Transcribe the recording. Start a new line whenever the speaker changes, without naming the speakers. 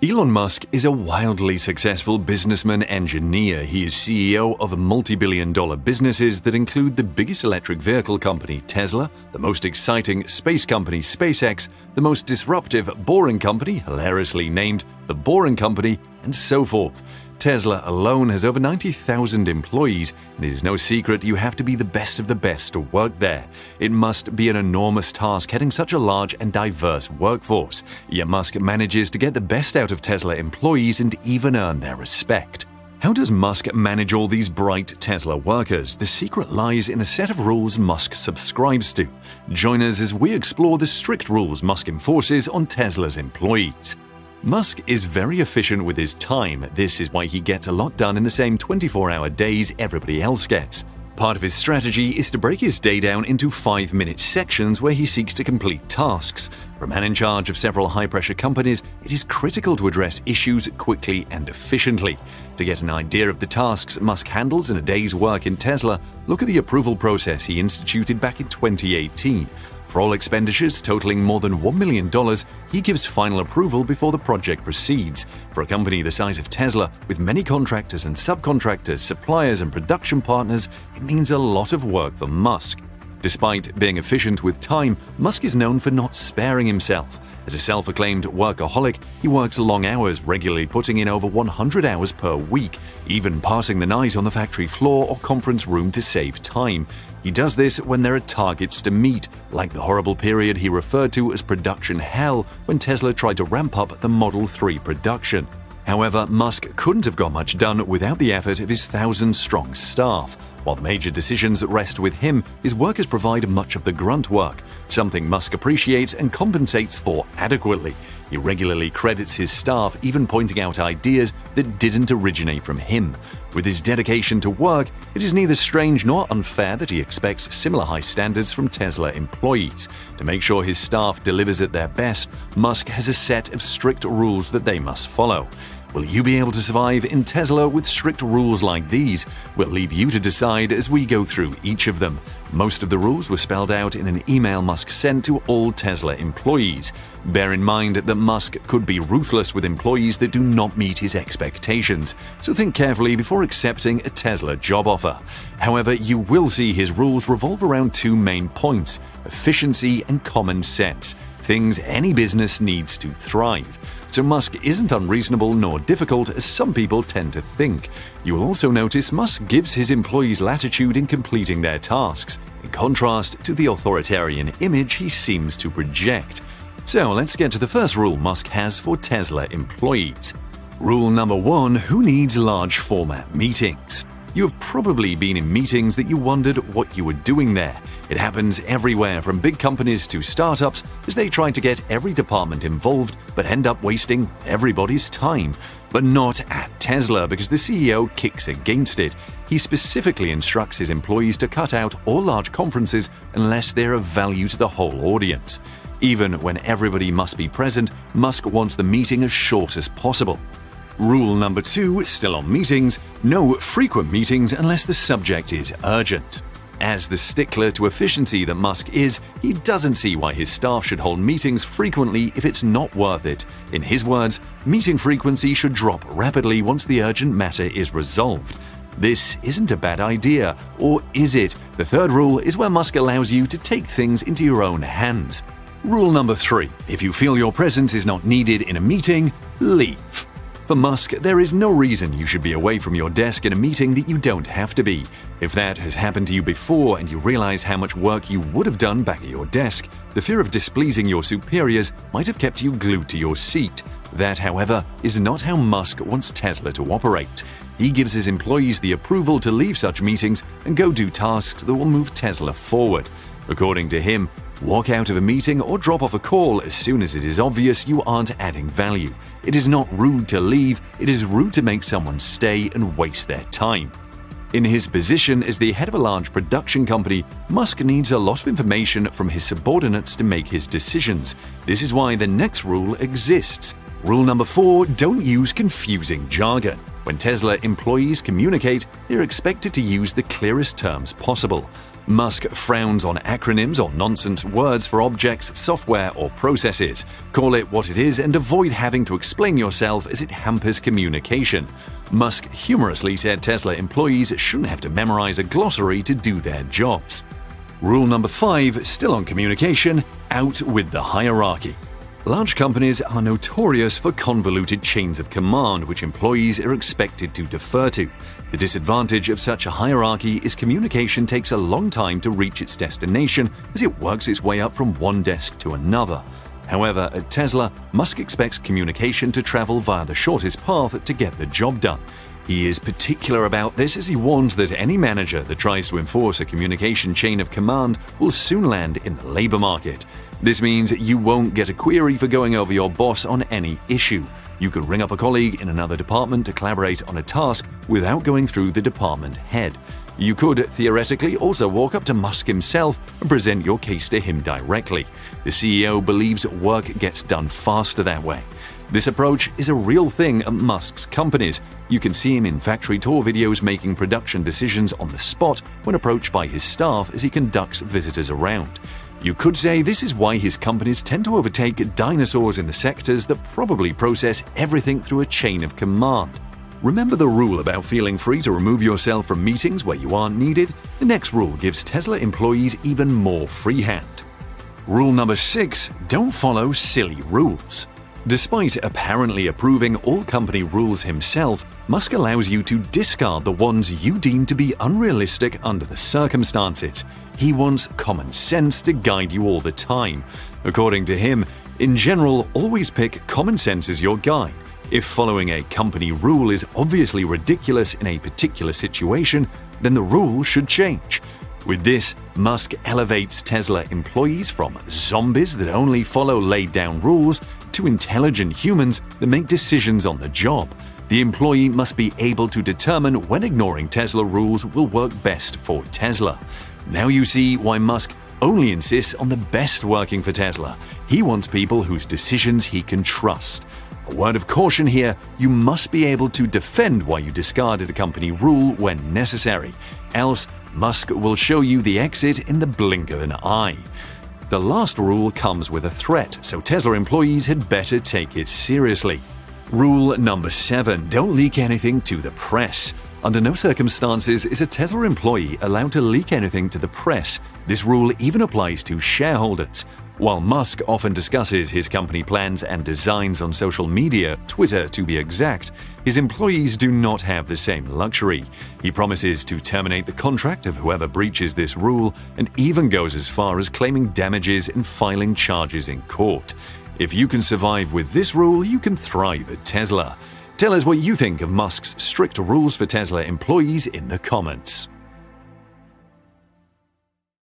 Elon Musk is a wildly successful businessman engineer. He is CEO of multi-billion-dollar businesses that include the biggest electric vehicle company, Tesla, the most exciting space company, SpaceX, the most disruptive, boring company, hilariously named The Boring Company, and so forth. Tesla alone has over 90,000 employees, and it is no secret you have to be the best of the best to work there. It must be an enormous task heading such a large and diverse workforce. Yet Musk manages to get the best out of Tesla employees and even earn their respect. How does Musk manage all these bright Tesla workers? The secret lies in a set of rules Musk subscribes to. Join us as we explore the strict rules Musk enforces on Tesla's employees. Musk is very efficient with his time. This is why he gets a lot done in the same 24-hour days everybody else gets. Part of his strategy is to break his day down into 5-minute sections where he seeks to complete tasks. For a man in charge of several high-pressure companies, it is critical to address issues quickly and efficiently. To get an idea of the tasks Musk handles in a day's work in Tesla, look at the approval process he instituted back in 2018. For all expenditures totaling more than $1 million, he gives final approval before the project proceeds. For a company the size of Tesla, with many contractors and subcontractors, suppliers and production partners, it means a lot of work for Musk. Despite being efficient with time, Musk is known for not sparing himself. As a self-acclaimed workaholic, he works long hours, regularly putting in over 100 hours per week, even passing the night on the factory floor or conference room to save time. He does this when there are targets to meet, like the horrible period he referred to as production hell when Tesla tried to ramp up the Model 3 production. However, Musk couldn't have got much done without the effort of his 1,000-strong staff. While the major decisions rest with him, his workers provide much of the grunt work, something Musk appreciates and compensates for adequately. He regularly credits his staff, even pointing out ideas that didn't originate from him. With his dedication to work, it is neither strange nor unfair that he expects similar high standards from Tesla employees. To make sure his staff delivers at their best, Musk has a set of strict rules that they must follow. Will you be able to survive in Tesla with strict rules like these? We'll leave you to decide as we go through each of them. Most of the rules were spelled out in an email Musk sent to all Tesla employees. Bear in mind that Musk could be ruthless with employees that do not meet his expectations, so think carefully before accepting a Tesla job offer. However, you will see his rules revolve around two main points: efficiency and common sense, things any business needs to thrive. So Musk isn't unreasonable nor difficult as some people tend to think. You will also notice Musk gives his employees latitude in completing their tasks, in contrast to the authoritarian image he seems to project. So let's get to the first rule Musk has for Tesla employees. Rule number 1: who needs large format meetings? You have probably been in meetings that you wondered what you were doing there. It happens everywhere from big companies to startups as they try to get every department involved but end up wasting everybody's time. But not at Tesla, because the CEO kicks against it. He specifically instructs his employees to cut out all large conferences unless they're of value to the whole audience. Even when everybody must be present, Musk wants the meeting as short as possible. Rule number 2, still on meetings: no frequent meetings unless the subject is urgent. As the stickler to efficiency that Musk is, he doesn't see why his staff should hold meetings frequently if it's not worth it. In his words, meeting frequency should drop rapidly once the urgent matter is resolved. This isn't a bad idea, or is it? The third rule is where Musk allows you to take things into your own hands. Rule number 3: if you feel your presence is not needed in a meeting, leave. For Musk, there is no reason you should be away from your desk in a meeting that you don't have to be. If that has happened to you before and you realize how much work you would have done back at your desk, the fear of displeasing your superiors might have kept you glued to your seat. That, however, is not how Musk wants Tesla to operate. He gives his employees the approval to leave such meetings and go do tasks that will move Tesla forward. According to him, walk out of a meeting or drop off a call as soon as it is obvious you aren't adding value. It is not rude to leave, it is rude to make someone stay and waste their time. In his position as the head of a large production company, Musk needs a lot of information from his subordinates to make his decisions. This is why the next rule exists. Rule number 4: don't use confusing jargon. When Tesla employees communicate, they're expected to use the clearest terms possible. Musk frowns on acronyms or nonsense words for objects, software, or processes. Call it what it is and avoid having to explain yourself as it hampers communication. Musk humorously said Tesla employees shouldn't have to memorize a glossary to do their jobs. Rule number 5, still on communication, out with the hierarchy. Large companies are notorious for convoluted chains of command which employees are expected to defer to. The disadvantage of such a hierarchy is communication takes a long time to reach its destination as it works its way up from one desk to another. However, at Tesla, Musk expects communication to travel via the shortest path to get the job done. He is particular about this as he warns that any manager that tries to enforce a communication chain of command will soon land in the labor market. This means you won't get a query for going over your boss on any issue. You could ring up a colleague in another department to collaborate on a task without going through the department head. You could, theoretically, also walk up to Musk himself and present your case to him directly. The CEO believes work gets done faster that way. This approach is a real thing at Musk's companies. You can see him in factory tour videos making production decisions on the spot when approached by his staff as he conducts visitors around. You could say this is why his companies tend to overtake dinosaurs in the sectors that probably process everything through a chain of command. Remember the rule about feeling free to remove yourself from meetings where you aren't needed? The next rule gives Tesla employees even more free hand. Rule number 6, don't follow silly rules. Despite apparently approving all company rules himself, Musk allows you to discard the ones you deem to be unrealistic under the circumstances. He wants common sense to guide you all the time. According to him, in general, always pick common sense as your guide. If following a company rule is obviously ridiculous in a particular situation, then the rule should change. With this, Musk elevates Tesla employees from zombies that only follow laid-down rules to intelligent humans that make decisions on the job. The employee must be able to determine when ignoring Tesla rules will work best for Tesla. Now you see why Musk only insists on the best working for Tesla. He wants people whose decisions he can trust. A word of caution here, you must be able to defend why you discarded a company rule when necessary. Else, Musk will show you the exit in the blink of an eye. The last rule comes with a threat, so Tesla employees had better take it seriously. Rule number 7, don't leak anything to the press. Under no circumstances is a Tesla employee allowed to leak anything to the press. This rule even applies to shareholders. While Musk often discusses his company plans and designs on social media, Twitter to be exact, his employees do not have the same luxury. He promises to terminate the contract of whoever breaches this rule and even goes as far as claiming damages and filing charges in court. If you can survive with this rule, you can thrive at Tesla. Tell us what you think of Musk's strict rules for Tesla employees in the comments.